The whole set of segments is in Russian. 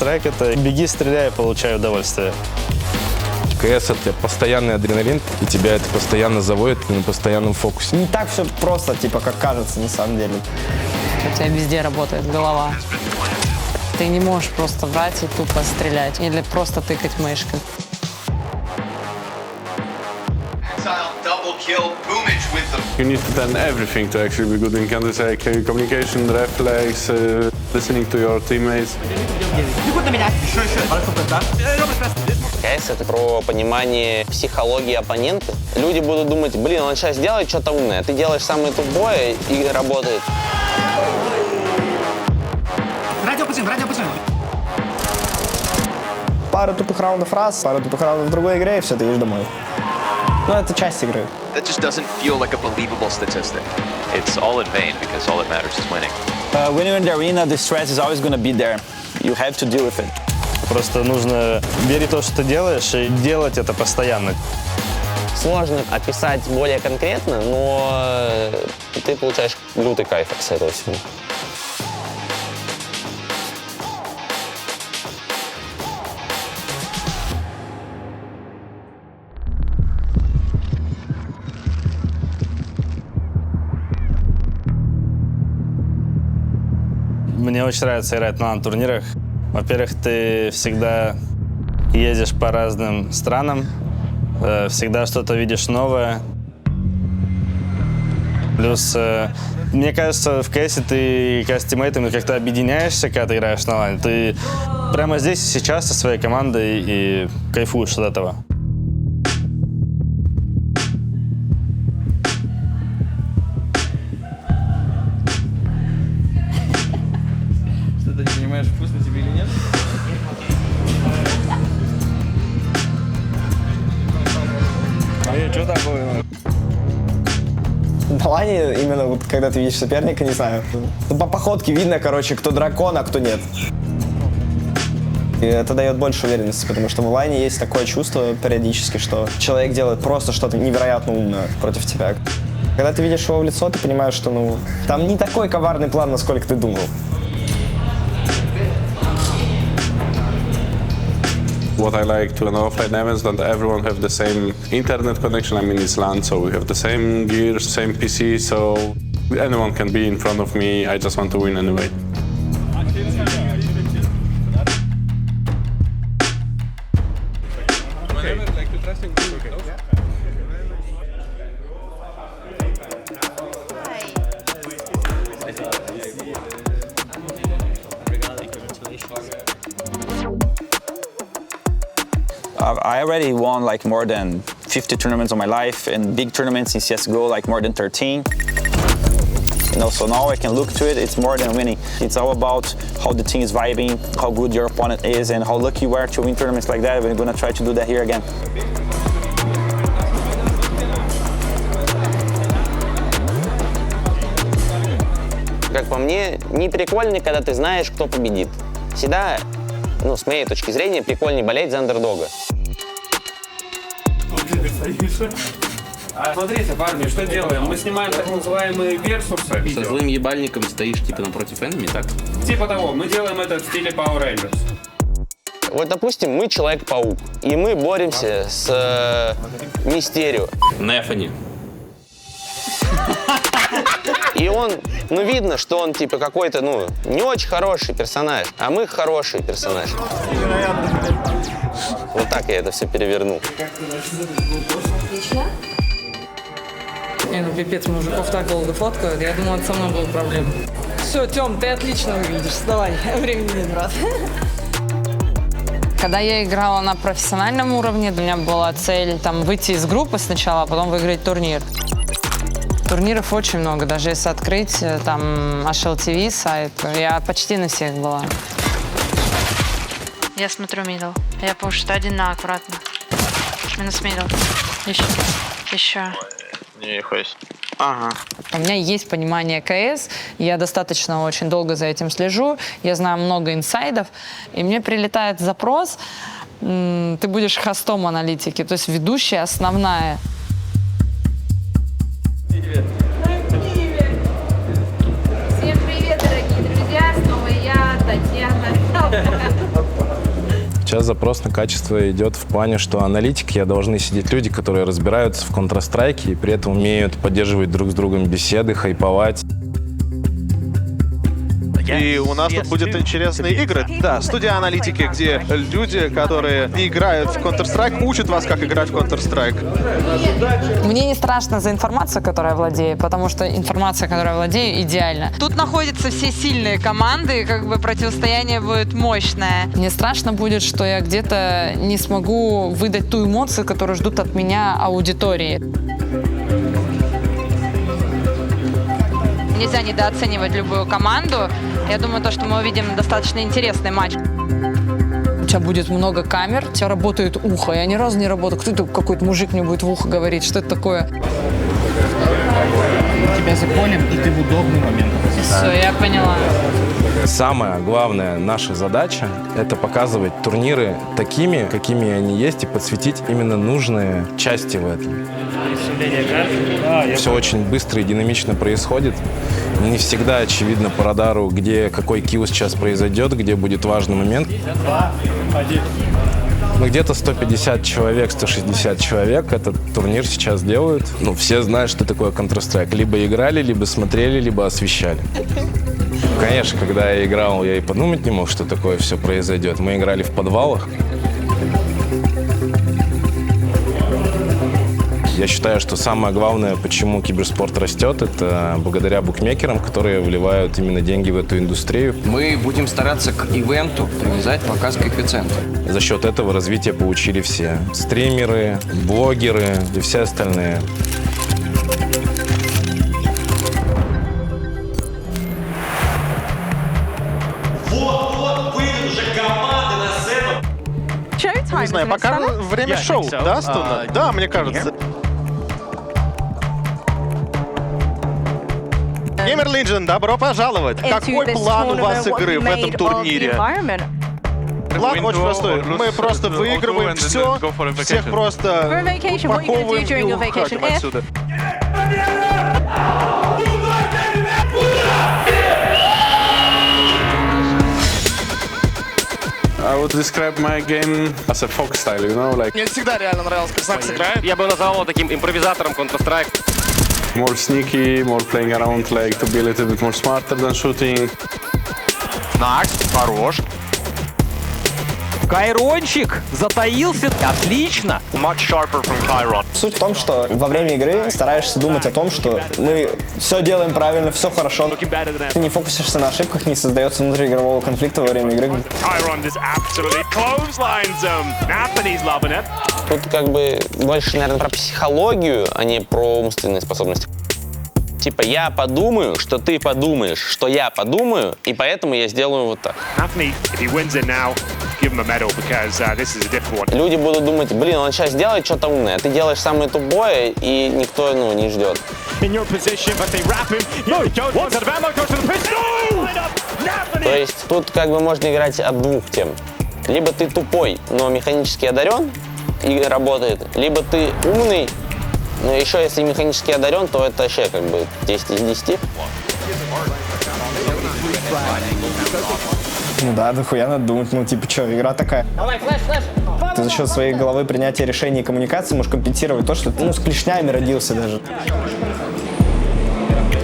Counter-Strike — это беги, стреляй, получай удовольствие. КС — это постоянный адреналин, и тебя это постоянно заводит, ты на постоянном фокусе. Не так все просто, типа, как кажется на самом деле. У тебя везде работает голова. Ты не можешь просто брать и тупо стрелять или просто тыкать мышкой. You need to learn everything to actually be good in Counter-Strike. Communication, reflex, listening to your teammates. КС — это про понимание психологии оппонента. Люди будут думать, блин, он сейчас сделает что-то умное, а ты делаешь самое тупое и работает. Пару тупых раундов раз, пару тупых раундов в другой игре, и все, ты едешь домой. Ну, это часть игры. That just doesn't feel like a believable statistic. It's all in vain because all that matters is winning. When you're in the arena, the stress is always going to be there. You have to deal with it. Просто нужно верить в то, что ты делаешь, и делать это постоянно. Сложно описать более конкретно, но ты получаешь лютый кайф с этого всего. Мне очень нравится играть на турнирах. Во-первых, ты всегда ездишь по разным странам, всегда что-то видишь новое. Плюс, мне кажется, в КСе ты с тиммейтами как-то объединяешься, когда ты играешь на лане. Ты прямо здесь и сейчас со своей командой и кайфуешь от этого. Ты не понимаешь, вкусно тебе или нет? Что такое? На лане, именно вот, когда ты видишь соперника, не знаю. Ну, по походке видно, короче, кто дракон, а кто нет. И это дает больше уверенности, потому что в лане есть такое чувство периодически, что человек делает просто что-то невероятно умное против тебя. Когда ты видишь его в лицо, ты понимаешь, что ну там не такой коварный план, насколько ты думал. What I like to an offline events that everyone have the same internet connection. I mean, it's LAN, so we have the same gear, same PC, so anyone can be in front of me. I just want to win anyway. I already won like more than 50 tournaments of my life, and big tournaments in CSGO like more than 13. You know, so now I can look to it, it's more than winning. It's all about how the team is vibing, how good your opponent is, and how lucky you are to win tournaments like that. We're gonna try to do that here again. Как по мне, не прикольно, когда ты знаешь, кто победит. Всегда, ну, с моей точки зрения, прикольнее болеть за андердога. Смотрите, парни, что делаем? Мы снимаем так называемые версусы. Со злым ебальником стоишь типа напротив энеми, так? Типа того, мы делаем это в стиле Power Rangers. Вот, допустим, мы Человек-паук, и мы боремся с Мистерио. Нефани. И он, ну, видно, что он, типа, какой-то, ну, не очень хороший персонаж, а мы хороший персонаж. Вот так я это все перевернул. Не, ну пипец, мужиков так долго фоткают, я думала, со мной будут проблемы. Все, Тём, ты отлично выглядишь, вставай, времени нет, брат. Когда я играла на профессиональном уровне, у меня была цель там выйти из группы сначала, а потом выиграть турнир. Турниров очень много, даже если открыть там HLTV сайт, я почти на всех была. Я смотрю мидл. Я пушу один на аккуратно. Минус мидл. Еще. Не хойс. Ага. У меня есть понимание КС, я достаточно очень долго за этим слежу, я знаю много инсайдов, и мне прилетает запрос, ты будешь хостом аналитики, то есть ведущая основная. Привет. Всем привет, дорогие друзья, снова я, Татьяна. Сейчас запрос на качество идет в плане, что аналитики должны сидеть люди, которые разбираются в Counter-Strike и при этом умеют поддерживать друг с другом беседы, хайповать. И у нас тут будут интересные игры. Да, студия аналитики, где люди, которые играют в Counter-Strike, учат вас, как играть в Counter-Strike. Мне не страшно за информацию, которой я владею, потому что информация, которой я владею, идеальна. Тут находятся все сильные команды, и как бы противостояние будет мощное. Мне страшно будет, что я где-то не смогу выдать ту эмоцию, которую ждут от меня аудитории. Нельзя недооценивать любую команду. Я думаю, что мы увидим достаточно интересный матч. У тебя будет много камер, у тебя работает ухо. Я ни разу не работаю. Кто это, какой-то мужик мне будет в ухо говорить, что это такое? Тебя за полем, и ты в удобный момент. Все, я поняла. Самая главная наша задача — это показывать турниры такими, какими они есть, и подсветить именно нужные части в этом. Все очень быстро и динамично происходит. Не всегда очевидно по радару, где какой килл сейчас произойдет, где будет важный момент. Ну, где-то 150 человек, 160 человек этот турнир сейчас делают. Ну, все знают, что такое Counter-Strike. Либо играли, либо смотрели, либо освещали. Конечно, когда я играл, я и подумать не мог, что такое все произойдет. Мы играли в подвалах. Я считаю, что самое главное, почему киберспорт растет, это благодаря букмекерам, которые вливают именно деньги в эту индустрию. Мы будем стараться к ивенту привязать показ коэффициента. За счет этого развития получили все. Стримеры, блогеры и все остальные. Вот, выйдут уже команды на сцену. Не знаю, пока время шоу, да, Стуна? Да, мне кажется. Gamer Legion, добро пожаловать! Какой план у вас игры в этом турнире? План очень простой. Мы просто выигрываем все, всех просто упаковываем и уходим отсюда. I would describe my game as a folk style, you know, like... Мне всегда реально нравилось, как Сакс играет. Я бы назвал его таким импровизатором Counter-Strike. More sneaky, more playing around, like to be a little bit more smarter than shooting. Накс, хорош. Кайрончик затаился. Отлично. Much sharper from Chiron. Суть в том, что во время игры стараешься думать о том, что мы все делаем правильно, все хорошо. Ты не фокусишься на ошибках, не создается внутриигрового конфликта во время игры. Тут как бы больше, наверное, про психологию, а не про умственные способности. Типа, я подумаю, что ты подумаешь, что я подумаю, и поэтому я сделаю вот так. Люди будут думать, блин, он сейчас делает что-то умное, а ты делаешь самое тупое, и никто, не ждет. То есть тут как бы можно играть от двух тем. Либо ты тупой, но механически одарен и работает, либо ты умный, но еще если механически одарен, то это вообще как бы 10 из 10. Ну да, дохуя надо думать, что, игра такая. Давай, флеш. Ты за счет своей головы принятия решений и коммуникации можешь компенсировать то, что ты, с клешнями родился даже.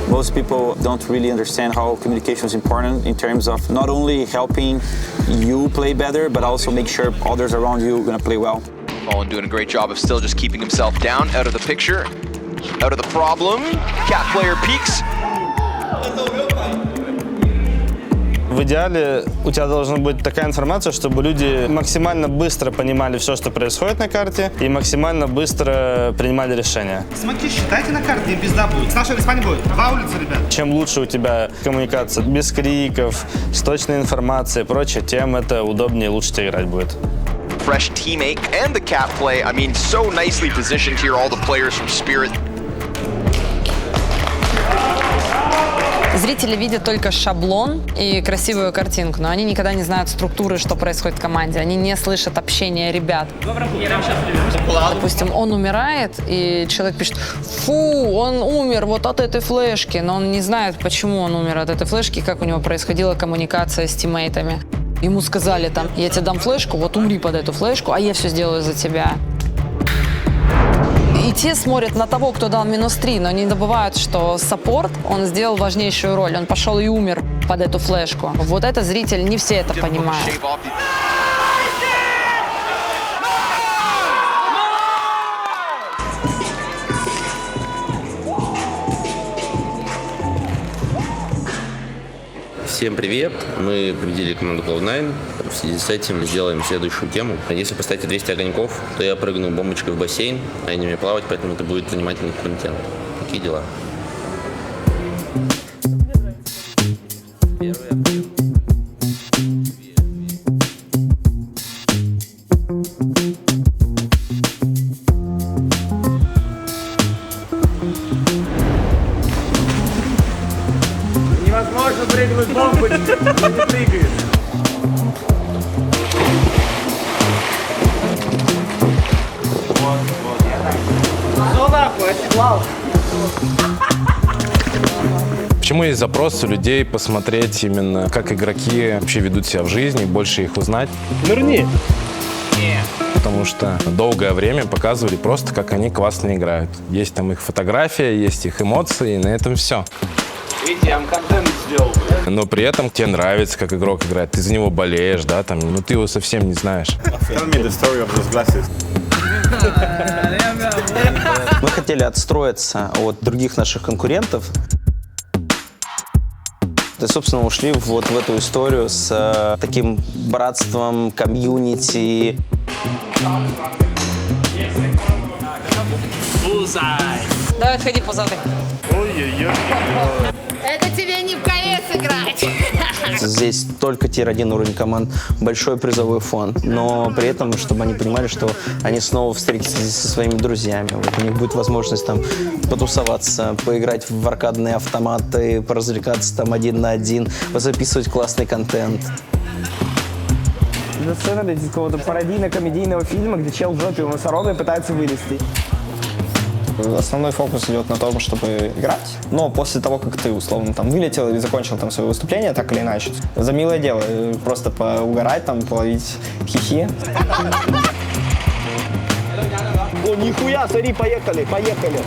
Most people don't really understand how communication is important in terms of not only helping you play better, but also make sure others around you are going to play well. Fallen doing a great job of still just keeping himself down, out of the picture, out of the problem. Cat player peeks. В идеале у тебя должна быть такая информация, чтобы люди максимально быстро понимали все, что происходит на карте, и максимально быстро принимали решения. Смотри, считайте на карте, и пизда будет. С нашей респани будет. 2 улицы, ребят. Чем лучше у тебя коммуникация без криков, с точной информацией и прочее, тем это удобнее и лучше тебе играть будет. Fresh teammate and the cat play. I mean, so nicely positioned here, all the players from Spirit. Зрители видят только шаблон и красивую картинку, но они никогда не знают структуры, что происходит в команде. Они не слышат общения ребят. Допустим, он умирает, и человек пишет: фу, он умер вот от этой флешки, но он не знает, почему он умер от этой флешки, как у него происходила коммуникация с тиммейтами. Ему сказали там, я тебе дам флешку, вот умри под эту флешку, а я все сделаю за тебя. И те смотрят на того, кто дал -3, но не забывают, что саппорт, он сделал важнейшую роль. Он пошел и умер под эту флешку. Вот это зритель, не все это понимают. Всем привет! Мы победили команду Cloud9. В связи с этим сделаем следующую тему. Если поставите 200 огоньков, то я прыгну бомбочкой в бассейн, а они не умеют плавать, поэтому это будет занимательный контент. Такие дела. Невозможно прыгнуть бомбочку, ты не прыгаешь. Ну нахуй, оседлал. Почему есть запрос у людей посмотреть именно, как игроки вообще ведут себя в жизни, больше их узнать? Нырни. Потому что долгое время показывали просто, как они классно играют. Есть там их фотография, есть их эмоции, и на этом все. Видите, я вам контент сделал. Но при этом тебе нравится, как игрок играет, ты за него болеешь, да, там, но ты его совсем не знаешь. Мы хотели отстроиться от других наших конкурентов. И, собственно, ушли вот в эту историю с таким братством, комьюнити. Давай, отходи позади. Ой-ой-ой. Это тебе не в КС играть. Здесь только тир-1 уровень команд, большой призовой фонд, но при этом, чтобы они понимали, что они снова встретятся здесь со своими друзьями. Вот у них будет возможность там потусоваться, поиграть в аркадные автоматы, поразвлекаться там 1 на 1, записывать классный контент. Это сцена для какого-то пародийно-комедийного фильма, где чел в жопе у носорога пытается вылезти. Основной фокус идет на том, чтобы играть, но после того, как ты условно там вылетел и закончил там свое выступление, так или иначе, за милое дело, просто поугарать, там, половить хихи. О, нихуя, смотри, поехали, поехали.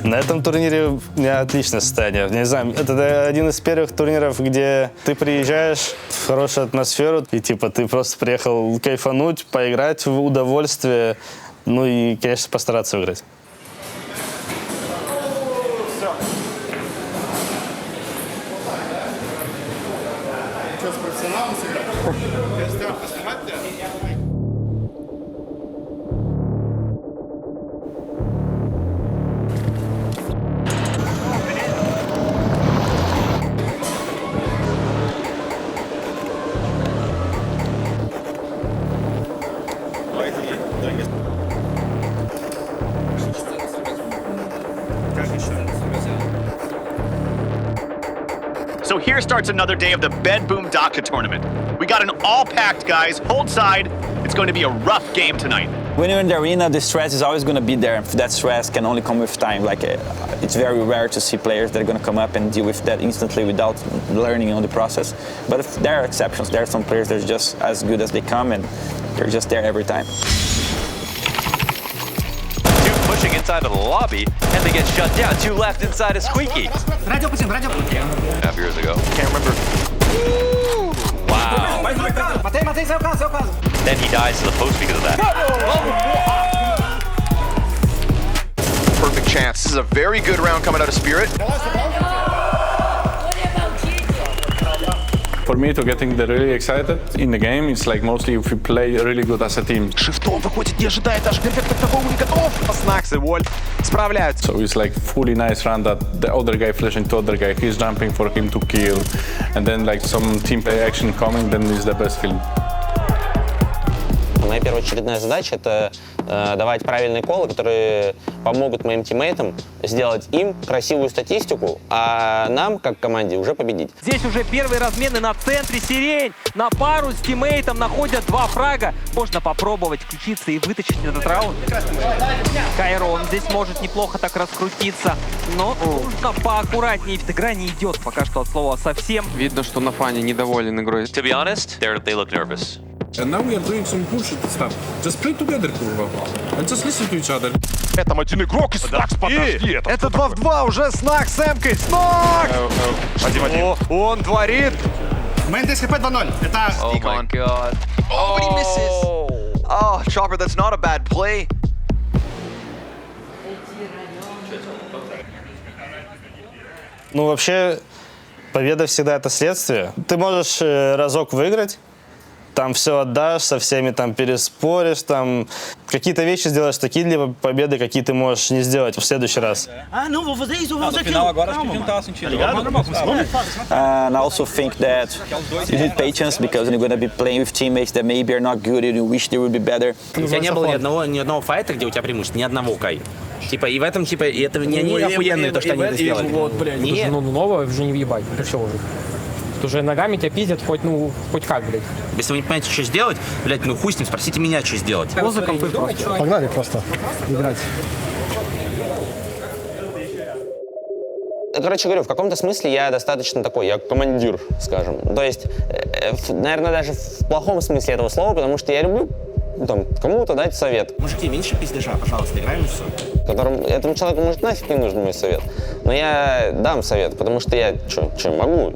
На этом турнире у меня отличное состояние. Не знаю, это один из первых турниров, где ты приезжаешь в хорошую атмосферу, и типа ты просто приехал кайфануть, поиграть в удовольствие, ну и, конечно, постараться выиграть. Что, с профессионалом сыграть? Костян, поснимать тебя? So here starts another day of the Bed Boom Daka tournament. We got an all-packed, guys. Hold side. It's going to be a rough game tonight. When you're in the arena, the stress is always going to be there. That stress can only come with time. Like, it's very rare to see players that are going to come up and deal with that instantly without learning on the process. But if there are exceptions. There are some players that are just as good as they come, and they're just there every time. Two pushing inside of the lobby, and they get shut down. Two left inside of Squeaky. Radio Putin, radio Putin. 2.5 years ago. Can't remember. Wow. Matei, seu caso. Then he dies to the post because of that. Perfect chance. This is a very good round coming out of Spirit. For me, to getting really excited in the game, it's like mostly if you play really good as a team. Шифтом выходит, не ожидает, даже перфектно к такому не готов. Снакс и Вольт справляются. So it's like fully nice run that the other guy flashing to other guy, he's jumping for him to kill, and then like some team play action coming, then is the best feeling. Моя первоочередная задача — это давать правильные колы, которые помогут моим тиммейтам сделать им красивую статистику, а нам, как команде, уже победить. Здесь уже первые размены на центре. Сирень на пару с тиммейтом находят 2 фрага. Можно попробовать включиться и вытащить этот раунд. Кайрон здесь может неплохо так раскрутиться, но нужно поаккуратнее. Игра не идет пока что от слова совсем. Видно, что на фане недоволен игрой. To be honest, they look nervous. And now we are doing some bullshit stuff. Just play together, kurva. And just listen to each other. Там один игрок, и Снакс, подожди. Это 2 в 2 уже Снакс с Эмкой. Снакс! 1-1. Он творит. Мейн ДСХП 2-0. Это... Oh my god. Oh, but he misses. Oh, Chopper, that's not a bad play. Ну, вообще, победа всегда это следствие. Ты можешь разок выиграть, там все отдашь, со всеми там переспоришь, там какие-то вещи сделаешь такие для победы, какие ты можешь не сделать в следующий раз. And I also think that you need patience because you're going to be playing with teammates that maybe are not good and you wish they would be better. У тебя не было ни одного файта, где у тебя преимущество, ни одного, Кай. Типа, и в этом, типа, и это не они охуенные, то, что они это сделали. Вот, блядь, Нет. Ну, новое уже не въебать, это все уже. Уже ногами тебя пиздят хоть как, блядь. Если вы не понимаете, что сделать, блядь, ну хуй с ним, спросите меня, что сделать. Погнали просто играть. Короче говорю, в каком-то смысле я достаточно такой, я командир, скажем. То есть, наверное, даже в плохом смысле этого слова, потому что я люблю там, кому-то дать совет. Мужики, меньше пиздежа, пожалуйста, играем и все. Этому человеку, может, нафиг не нужен мой совет. Но я дам совет, потому что я что могу,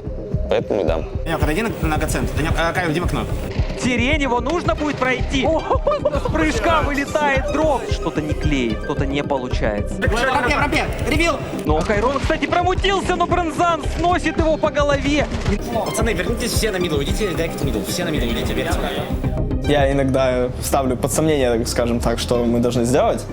поэтому и дам. Денек, отойди на коцент. Кай, иди в окно. Сирень, его нужно будет пройти. С прыжка вылетает дроп. Что-то не клеит, что-то не получается. Рапе, ревил! Но Кайрон, кстати, промутился, но Бронзан сносит его по голове. Пацаны, вернитесь все на мидл, идите, дайте мидл, все на мидл идите, верьте. Я иногда ставлю под сомнение, скажем так, что мы должны сделать.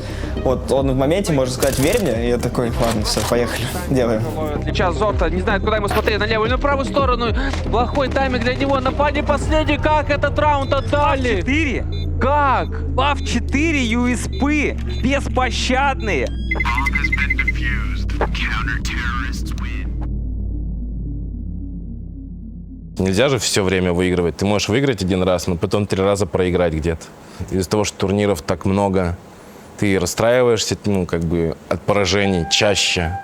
Вот он в моменте может сказать «верь мне», и я такой «ладно, все, поехали, делаем». Сейчас Зорта не знает, куда ему смотреть, на левую или на правую сторону. Плохой тайминг для него, на фане последний. Как этот раунд отдали? 4? Как? Баф 4 USP, беспощадные. Нельзя же все время выигрывать. Ты можешь выиграть один раз, но потом 3 раза проиграть где-то. Из-за того, что турниров так много, ты расстраиваешься, ну, как бы от поражений чаще.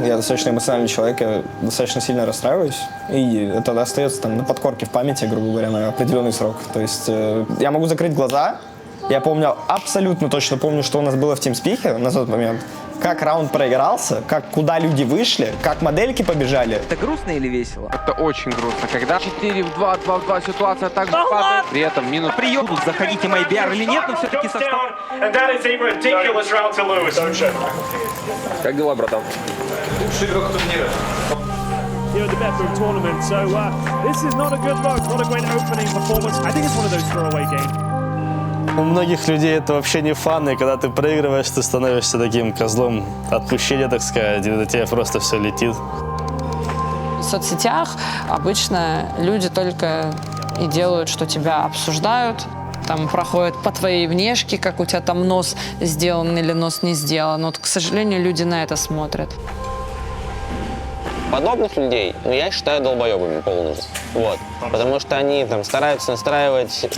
Я достаточно эмоциональный человек, я достаточно сильно расстраиваюсь, и это остается там на подкорке в памяти, грубо говоря, на определенный срок. То есть я могу закрыть глаза, я помню, абсолютно точно помню, что у нас было в TeamSpeak на тот момент, как раунд проигрался, куда люди вышли, как модельки побежали. Это грустно или весело? Это очень грустно. Когда 4 в 2, 2 в 2 ситуация так же падает, при этом минус. Прием. Будут заходить MyBR или нет, но все-таки состав. Как дела, братан? Лучший игрок турнира. Here at the Bedroom Tournament, so this is not a good look, not a great opening performance. I think it's one of those throwaway games. У многих людей это вообще не фан, и когда ты проигрываешь, ты становишься таким козлом отпущения, так сказать, и до тебя просто все летит. В соцсетях обычно люди только и делают, что тебя обсуждают, там проходят по твоей внешке, как у тебя там нос сделан или нос не сделан. Вот, к сожалению, люди на это смотрят. Подобных людей, я считаю долбоебами полностью. Вот. Потому что они там стараются настраивать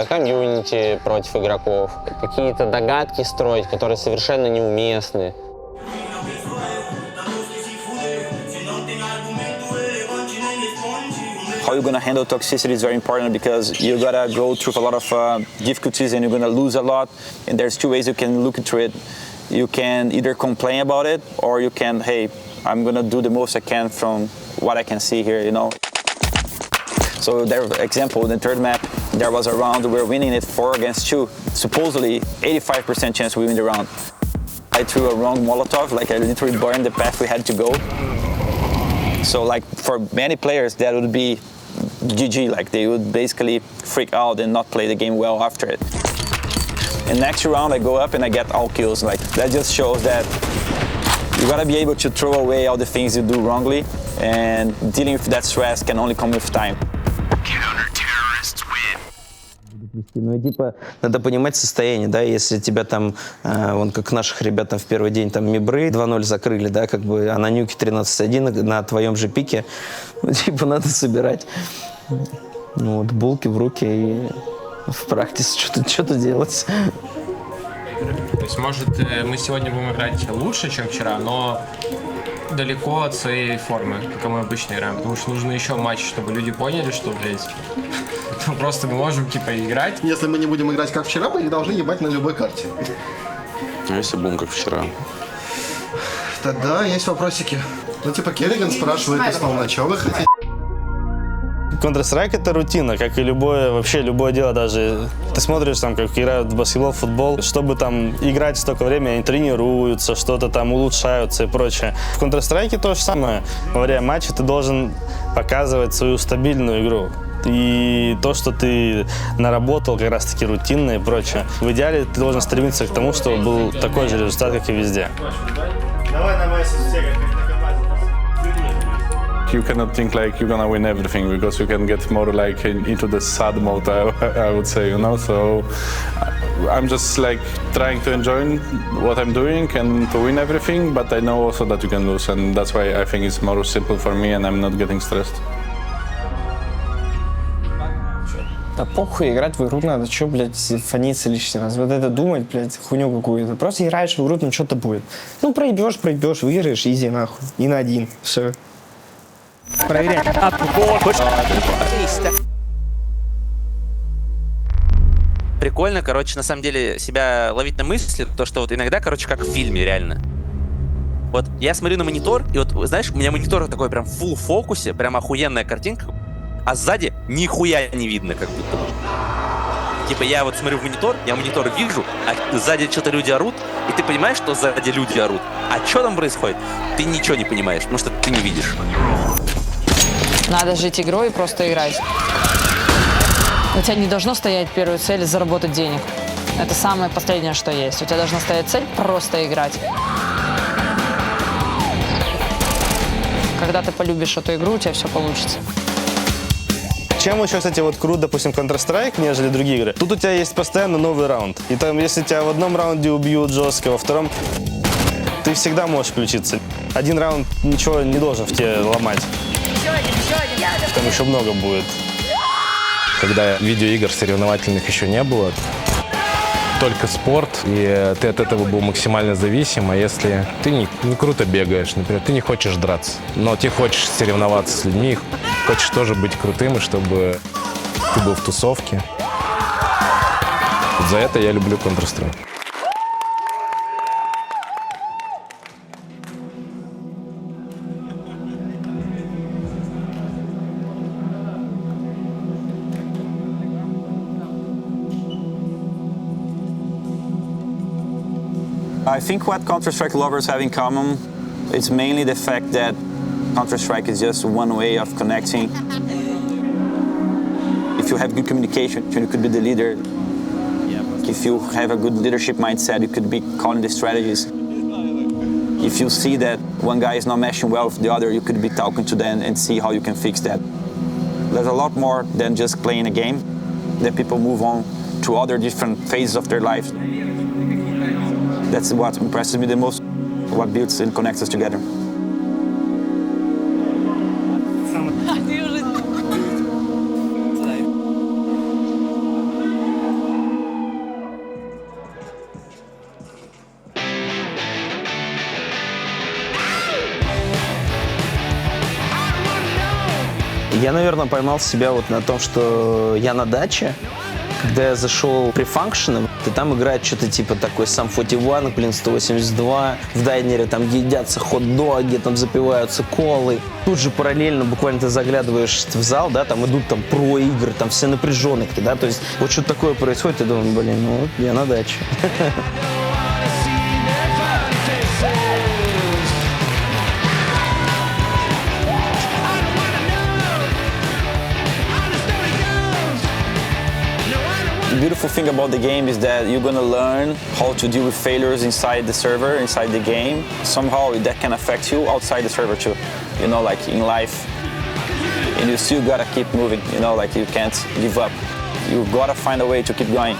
комьюнити против игроков, какие-то догадки строить, которые совершенно неуместны. How you're gonna handle toxicity is very important because you gotta go through a lot of difficulties and you're gonna lose a lot. And there's 2 ways you can look into it. You can either complain about it or you can, hey, I'm gonna do the most I can from what I can see here, you know. So there, example, in the third map, there was a round we were winning it 4 against 2. Supposedly 85% chance we win the round. I threw a wrong Molotov, like I literally burned the path we had to go. So like for many players that would be GG, like they would basically freak out and not play the game well after it. And next round I go up and I get all kills, like that just shows that You gotta be able to throw away all the things you do wrongly, and dealing with that stress can only come with time. Ну и типа надо понимать состояние, да, если тебя там, вон как наших ребят там в первый день там Мибры 2-0 закрыли, да, как бы, а на Нюке 13-1 на твоем же пике, ну типа надо собирать, ну вот булки в руки и в практике что-то делать. То есть, может, мы сегодня будем играть лучше, чем вчера, но далеко от своей формы, как мы обычно играем. Потому что нужно еще матч, чтобы люди поняли, что, блядь, просто мы можем, типа, играть. Если мы не будем играть как вчера, мы их должны ебать на любой карте. А если будем как вчера? Тогда есть вопросики. Ну, типа, Керриган спрашивает основно, что вы хотите? Counter-Strike — это рутина, как и любое дело, даже ты смотришь там, как играют в баскетбол, в футбол, чтобы там играть столько времени, они тренируются, что-то там улучшаются и прочее. В Counter-Strike то же самое. Во время матча ты должен показывать свою стабильную игру. И то, что ты наработал, как раз-таки рутинно и прочее. В идеале ты должен стремиться к тому, чтобы был такой же результат, как и везде. Давай на месяц все, You cannot think like you're gonna win everything because you can get more like into the sad mode, I would say, you know. So I'm just like trying to enjoy what I'm doing and to win everything, but I know also that you can lose, and that's why I think it's more simple for me and I'm not getting stressed. Да похуй, играть в игру надо, чё, блядь, фониться лишний раз. Вот это думать, блядь, хуйню какую-то. Просто играешь в игру, там что-то будет. Ну, проебешь, выиграешь, изи нахуй. И на один, все. Проверяем. Прикольно, короче, на самом деле, себя ловить на мысли, то, что вот иногда, короче, как в фильме, реально. Вот я смотрю на монитор, и вот, знаешь, у меня монитор такой прям в full фокусе, прям охуенная картинка, а сзади нихуя не видно, как будто бы. Типа я вот смотрю в монитор, я монитор вижу, а сзади что-то люди орут, и ты понимаешь, что сзади люди орут. А что там происходит, ты ничего не понимаешь, потому что ты не видишь. Надо жить игрой и просто играть. У тебя не должно стоять первая цель заработать денег. Это самое последнее, что есть. У тебя должна стоять цель просто играть. Когда ты полюбишь эту игру, у тебя все получится. Чем еще, кстати, вот крут, допустим, Counter-Strike, нежели другие игры, тут у тебя есть постоянно новый раунд. И там, если тебя в одном раунде убьют жестко, во втором, ты всегда можешь включиться. Один раунд ничего не должен в тебе ломать. Там еще много будет. Когда видеоигр соревновательных еще не было, только спорт, и ты от этого был максимально зависим, а если ты не круто бегаешь, например, ты не хочешь драться, но ты хочешь соревноваться с людьми, хочешь тоже быть крутым, и чтобы ты был в тусовке. Вот за это я люблю Counter-Strike. I think what Counter-Strike lovers have in common, it's mainly the fact that Counter-Strike is just one way of connecting. If you have good communication, you could be the leader. If you have a good leadership mindset, you could be calling the strategies. If you see that one guy is not meshing well with the other, you could be talking to them and see how you can fix that. There's a lot more than just playing a game, that people move on to other different phases of their life. That's what impresses me the most, what builds and connects us together. Я, наверное, поймал себя вот на том, что я на даче, когда я зашел при фанкшене, и там играет что-то типа такой Sum 41, блин, 182, в дайнере там едятся хот-доги, там запиваются колы. Тут же параллельно буквально ты заглядываешь в зал, да, там идут там про-игры, там все напряженные, да, то есть вот что-то такое происходит, и думаю, блин, ну вот я на даче. beautiful thing about the game is that you're gonna learn how to deal with failures inside the server, inside the game. Somehow that can affect you outside the server too. You know, like in life. And you still gotta keep moving, you know, like you can't give up. You gotta find a way to keep going.